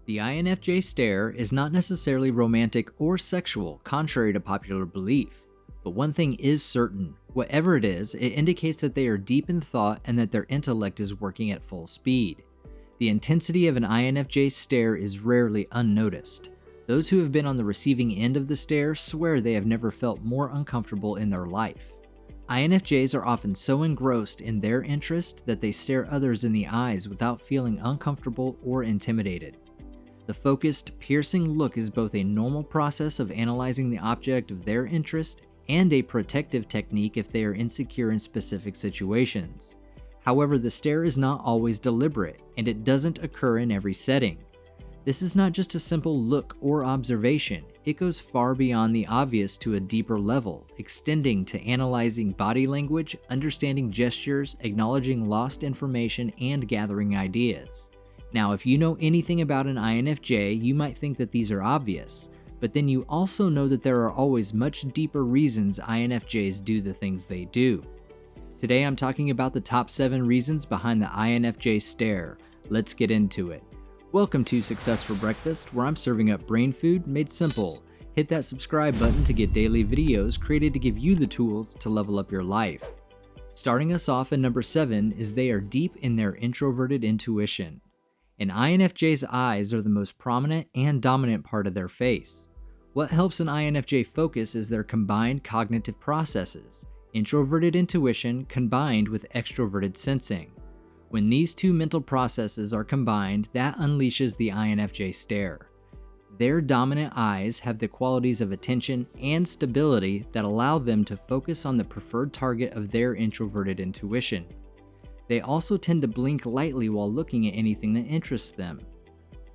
The INFJ stare is not necessarily romantic or sexual, contrary to popular belief. But one thing is certain: whatever it is, it indicates that they are deep in thought and that their intellect is working at full speed. The intensity of an INFJ stare is rarely unnoticed. Those who have been on the receiving end of the stare swear they have never felt more uncomfortable in their life. INFJs are often so engrossed in their interest that they stare others in the eyes without feeling uncomfortable or intimidated. The focused, piercing look is both a normal process of analyzing the object of their interest and a protective technique if they are insecure in specific situations. However, the stare is not always deliberate, and it doesn't occur in every setting. This is not just a simple look or observation. It goes far beyond the obvious to a deeper level, extending to analyzing body language, understanding gestures, acknowledging lost information, and gathering ideas. Now, if you know anything about an INFJ, you might think that these are obvious, but then you also know that there are always much deeper reasons INFJs do the things they do. Today I'm talking about the top 7 reasons behind the INFJ stare. Let's get into it. Welcome to Success for Breakfast, where I'm serving up brain food made simple. Hit that subscribe button to get daily videos created to give you the tools to level up your life. Starting us off at number 7 is they are deep in their introverted intuition. An INFJ's eyes are the most prominent and dominant part of their face. What helps an INFJ focus is their combined cognitive processes, introverted intuition combined with extroverted sensing. When these two mental processes are combined, that unleashes the INFJ stare. Their dominant eyes have the qualities of attention and stability that allow them to focus on the preferred target of their introverted intuition. They also tend to blink lightly while looking at anything that interests them.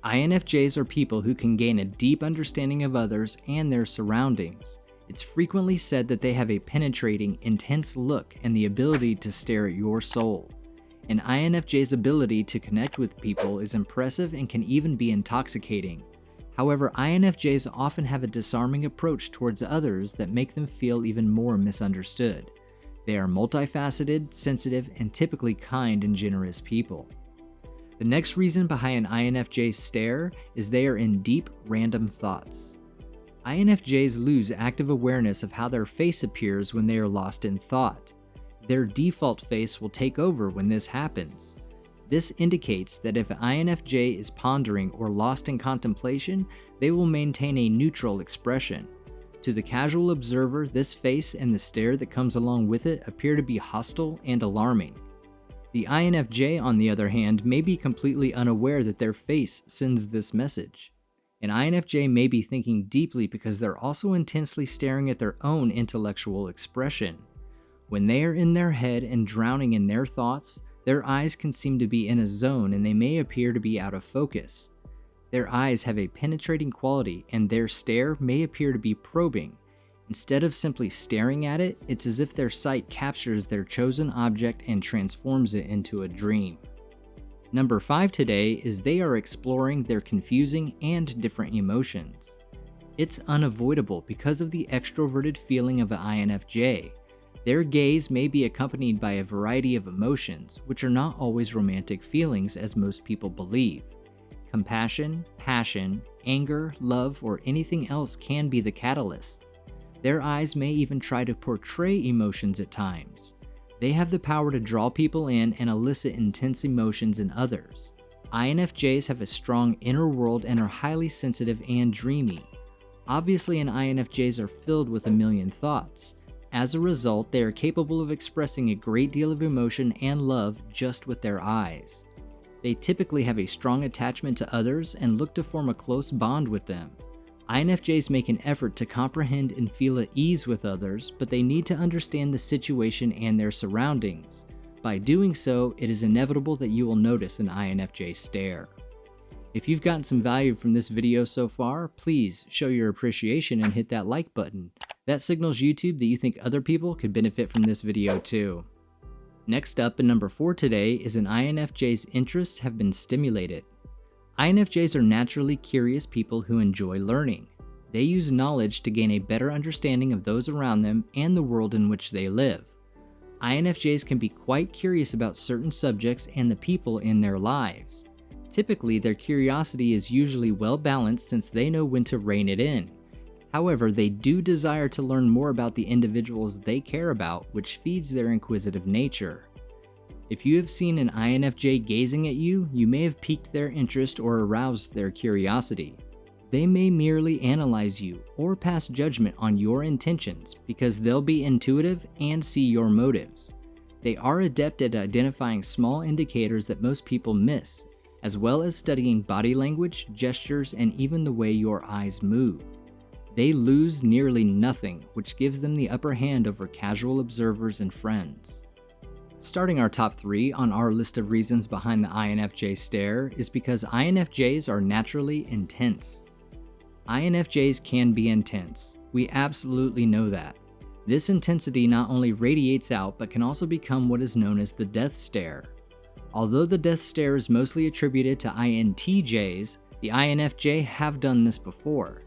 INFJs are people who can gain a deep understanding of others and their surroundings. It's frequently said that they have a penetrating, intense look and the ability to stare at your soul. An INFJ's ability to connect with people is impressive and can even be intoxicating. However, INFJs often have a disarming approach towards others that make them feel even more misunderstood. They are multifaceted, sensitive, and typically kind and generous people. The next reason behind an INFJ's stare is they are in deep, random thoughts. INFJs lose active awareness of how their face appears when they are lost in thought. Their default face will take over when this happens. This indicates that if an INFJ is pondering or lost in contemplation, they will maintain a neutral expression. To the casual observer, this face and the stare that comes along with it appear to be hostile and alarming. The INFJ, on the other hand, may be completely unaware that their face sends this message. An INFJ may be thinking deeply because they're also intensely staring at their own intellectual expression. When they are in their head and drowning in their thoughts, their eyes can seem to be in a zone and they may appear to be out of focus. Their eyes have a penetrating quality and their stare may appear to be probing. Instead of simply staring at it, it's as if their sight captures their chosen object and transforms it into a dream. Number 5 today is they are exploring their confusing and different emotions. It's unavoidable because of the extroverted feeling of an INFJ. Their gaze may be accompanied by a variety of emotions, which are not always romantic feelings as most people believe. Compassion, passion, anger, love, or anything else can be the catalyst. Their eyes may even try to portray emotions at times. They have the power to draw people in and elicit intense emotions in others. INFJs have a strong inner world and are highly sensitive and dreamy. Obviously, INFJs are filled with a million thoughts. As a result, they are capable of expressing a great deal of emotion and love just with their eyes. They typically have a strong attachment to others and look to form a close bond with them. INFJs make an effort to comprehend and feel at ease with others, but they need to understand the situation and their surroundings. By doing so, it is inevitable that you will notice an INFJ stare. If you've gotten some value from this video so far, please show your appreciation and hit that like button. That signals YouTube that you think other people could benefit from this video too. Next up, at number 4 today, is an INFJ's interests have been stimulated. INFJs are naturally curious people who enjoy learning. They use knowledge to gain a better understanding of those around them and the world in which they live. INFJs can be quite curious about certain subjects and the people in their lives. Typically, their curiosity is usually well balanced since they know when to rein it in. However, they do desire to learn more about the individuals they care about, which feeds their inquisitive nature. If you have seen an INFJ gazing at you, you may have piqued their interest or aroused their curiosity. They may merely analyze you or pass judgment on your intentions because they'll be intuitive and see your motives. They are adept at identifying small indicators that most people miss, as well as studying body language, gestures, and even the way your eyes move. They lose nearly nothing, which gives them the upper hand over casual observers and friends. Starting our top 3 on our list of reasons behind the INFJ stare is because INFJs are naturally intense. INFJs can be intense. We absolutely know that. This intensity not only radiates out but can also become what is known as the death stare. Although the death stare is mostly attributed to INTJs, the INFJ have done this before.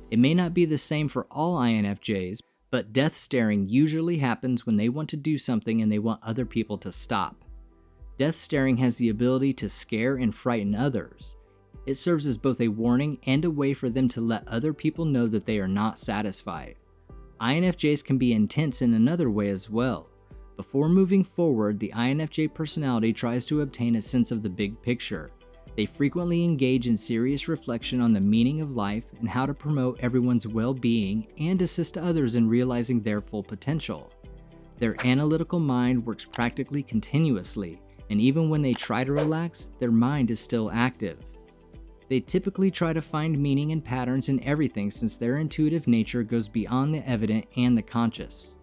It may not be the same for all INFJs, but death staring usually happens when they want to do something and they want other people to stop. Death staring has the ability to scare and frighten others. It serves as both a warning and a way for them to let other people know that they are not satisfied. INFJs can be intense in another way as well. Before moving forward, the INFJ personality tries to obtain a sense of the big picture. They frequently engage in serious reflection on the meaning of life and how to promote everyone's well-being and assist others in realizing their full potential. Their analytical mind works practically continuously, and even when they try to relax, their mind is still active. They typically try to find meaning and patterns in everything since their intuitive nature goes beyond the evident and the conscious.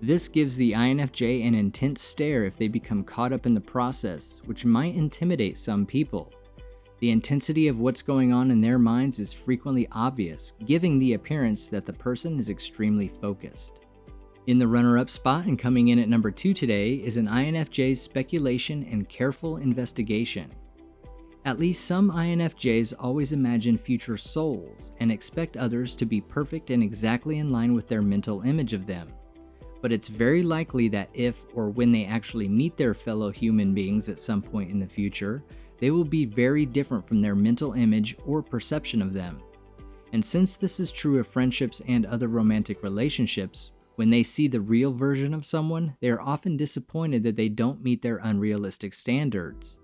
This gives the INFJ an intense stare if they become caught up in the process, which might intimidate some people. The intensity of what's going on in their minds is frequently obvious, giving the appearance that the person is extremely focused. In the runner-up spot and coming in at number 2 today is an INFJ's speculation and careful investigation. At least some INFJs always imagine future souls and expect others to be perfect and exactly in line with their mental image of them. But it's very likely that if or when they actually meet their fellow human beings at some point in the future, they will be very different from their mental image or perception of them. And since this is true of friendships and other romantic relationships, when they see the real version of someone, they are often disappointed that they don't meet their unrealistic standards.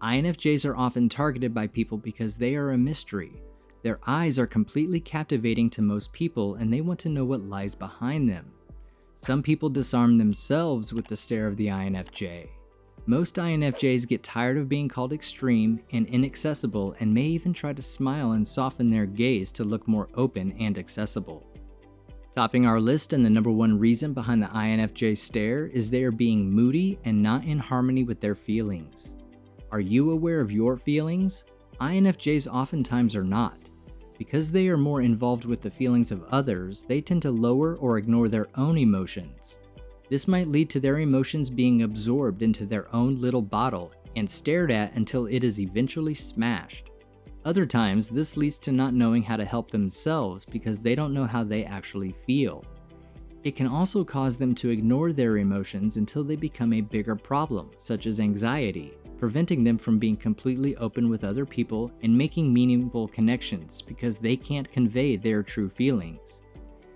INFJs are often targeted by people because they are a mystery. Their eyes are completely captivating to most people and they want to know what lies behind them. Some people disarm themselves with the stare of the INFJ. Most INFJs get tired of being called extreme and inaccessible and may even try to smile and soften their gaze to look more open and accessible. Topping our list and the number 1 reason behind the INFJ stare is they are being moody and not in harmony with their feelings. Are you aware of your feelings? INFJs oftentimes are not. Because they are more involved with the feelings of others, they tend to lower or ignore their own emotions. This might lead to their emotions being absorbed into their own little bottle and stared at until it is eventually smashed. Other times, this leads to not knowing how to help themselves because they don't know how they actually feel. It can also cause them to ignore their emotions until they become a bigger problem, such as anxiety, preventing them from being completely open with other people and making meaningful connections because they can't convey their true feelings.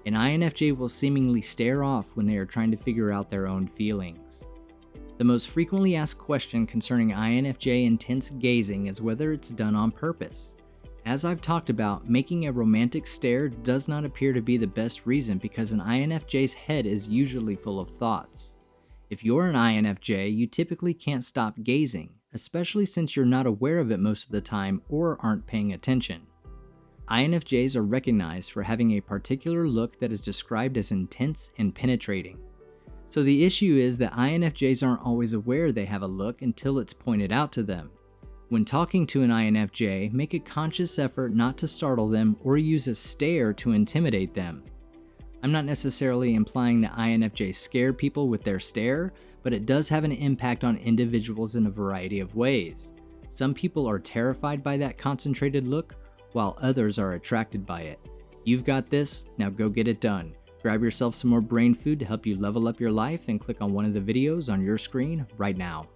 An INFJ will seemingly stare off when they are trying to figure out their own feelings. The most frequently asked question concerning INFJ intense gazing is whether it's done on purpose. As I've talked about, making a romantic stare does not appear to be the best reason because an INFJ's head is usually full of thoughts. If you're an INFJ, you typically can't stop gazing, especially since you're not aware of it most of the time or aren't paying attention. INFJs are recognized for having a particular look that is described as intense and penetrating. So the issue is that INFJs aren't always aware they have a look until it's pointed out to them. When talking to an INFJ, make a conscious effort not to startle them or use a stare to intimidate them. I'm not necessarily implying that INFJs scare people with their stare, but it does have an impact on individuals in a variety of ways. Some people are terrified by that concentrated look, while others are attracted by it. You've got this, now go get it done. Grab yourself some more brain food to help you level up your life and click on one of the videos on your screen right now.